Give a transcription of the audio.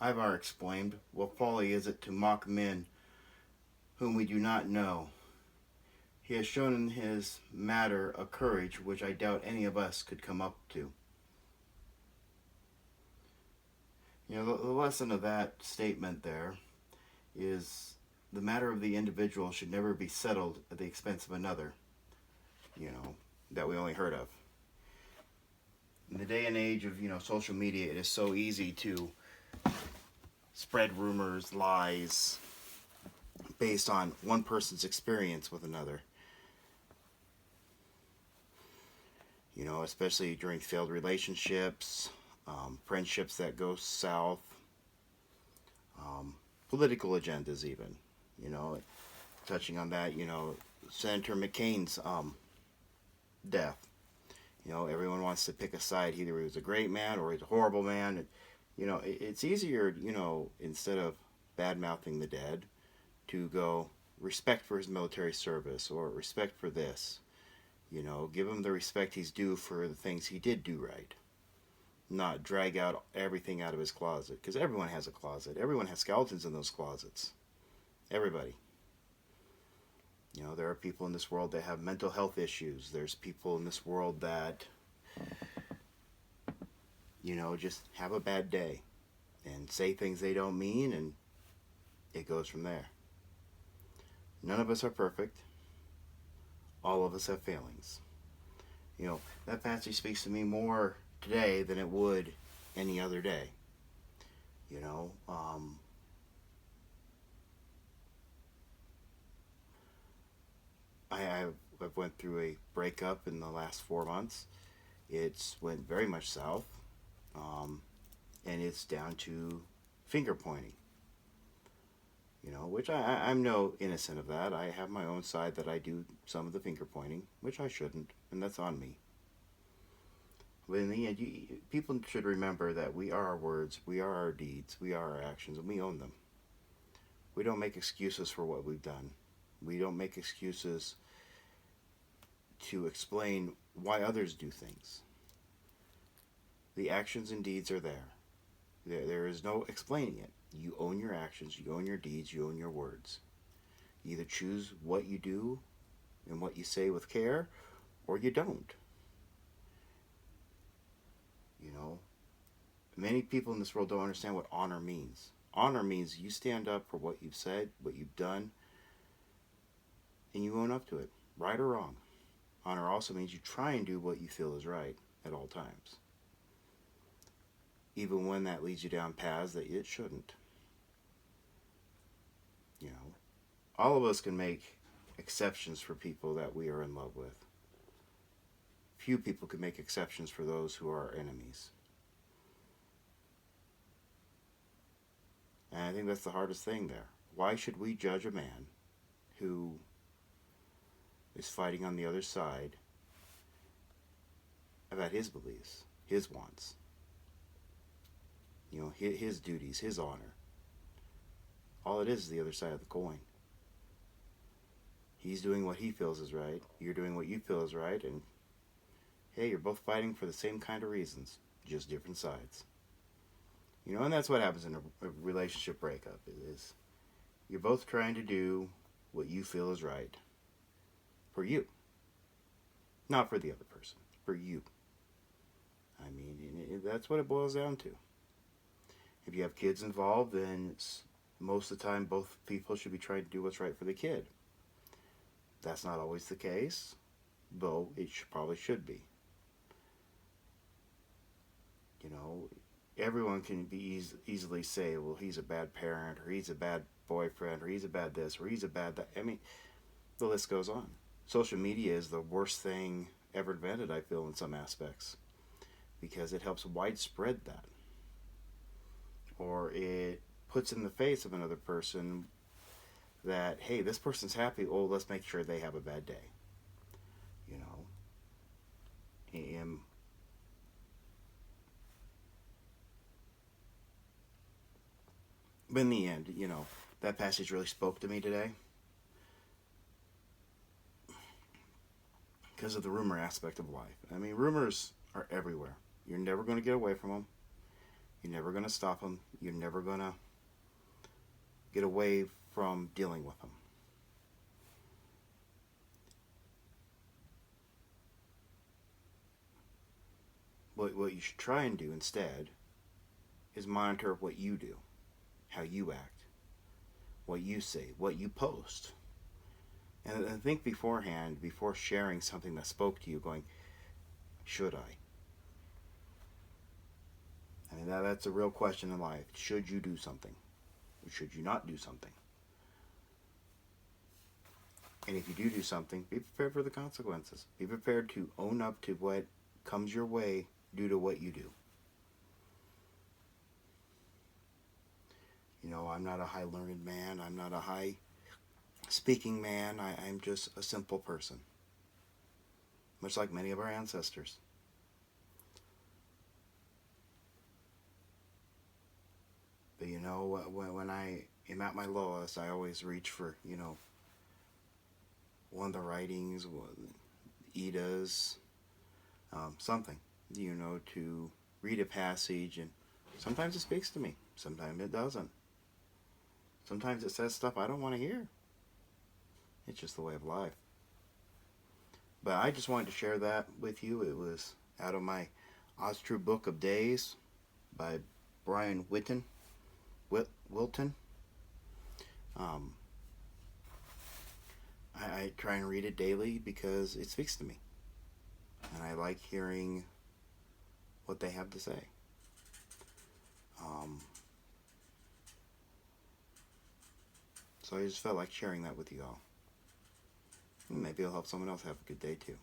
Ivar exclaimed. What folly is it to mock men whom we do not know? He has shown in his matter a courage which I doubt any of us could come up to. The lesson of that statement there is the matter of the individual should never be settled at the expense of another, that we only heard of. In the day and age of, social media, it is so easy to spread rumors, lies, based on one person's experience with another. Especially during failed relationships, friendships that go south, political agendas even. Touching on that, Senator McCain's death. Everyone wants to pick a side. Either he was a great man or he's a horrible man. It's easier, instead of bad mouthing the dead, to go respect for his military service or respect for this. Give him the respect he's due for the things he did do right. Not drag out everything out of his closet. Because everyone has a closet. Everyone has skeletons in those closets. Everybody. There are people in this world that have mental health issues. There's people in this world that, just have a bad day and say things they don't mean, and it goes from there. None of us are perfect. All of us have failings. That passage speaks to me more today than it would any other day. I've went through a breakup in the last 4 months. It's went very much south, and it's down to finger pointing. Which I'm no innocent of that. I have my own side that I do some of the finger pointing, which I shouldn't, and that's on me. But in the end, people should remember that we are our words, we are our deeds, we are our actions, and we own them. We don't make excuses for what we've done. We don't make excuses to explain why others do things. The actions and deeds are there. There is no explaining it. You own your actions, you own your deeds, you own your words. You either choose what you do and what you say with care, or you don't. Many people in this world don't understand what honor means. Honor means you stand up for what you've said, what you've done, and you own up to it, right or wrong. Honor also means you try and do what you feel is right at all times, even when that leads you down paths that it shouldn't. All of us can make exceptions for people that we are in love with. Few people can make exceptions for those who are our enemies. And I think that's the hardest thing there. Why should we judge a man who is fighting on the other side about his beliefs, his wants, his duties, his honor? All it is the other side of the coin. He's doing what he feels is right. You're doing what you feel is right. And hey, you're both fighting for the same kind of reasons, just different sides. And that's what happens in a relationship breakup. Is you're both trying to do what you feel is right for you. Not for the other person. For you. That's what it boils down to. If you have kids involved, then most of the time both people should be trying to do what's right for the kid. That's not always the case, though it probably should be. Everyone can be easily say, well, he's a bad parent, or he's a bad boyfriend, or he's a bad this, or he's a bad that. The list goes on. Social media is the worst thing ever invented, I feel, in some aspects, because it helps widespread that. Or it puts in the face of another person that, hey, this person's happy, oh, let's make sure they have a bad day. And but in the end, that passage really spoke to me today because of the rumor aspect of life. Rumors are everywhere. You're never going to get away from them. You're never going to stop them. You're never going to get away from dealing with them. What you should try and do instead is monitor what you do, how you act, what you say, what you post. And think beforehand, before sharing something that spoke to you, going, should I? I mean, that's a real question in life. Should you do something? Or should you not do something? And if you do something, be prepared for the consequences. Be prepared to own up to what comes your way due to what you do. You know, I'm not a high learned man. I'm not a high speaking man. I'm just a simple person. Much like many of our ancestors. But you know, when I am at my lowest, I always reach for, you know, one of the writings, Ida's, something, you know, to read a passage, and sometimes it speaks to me, sometimes it doesn't. Sometimes it says stuff I don't want to hear. It's just the way of life. But I just wanted to share that with you. It was out of my Ostrue Book of Days by Brian Wilton. I try and read it daily because it speaks to me. And I like hearing what they have to say. So I just felt like sharing that with you all. Maybe it'll help someone else have a good day too.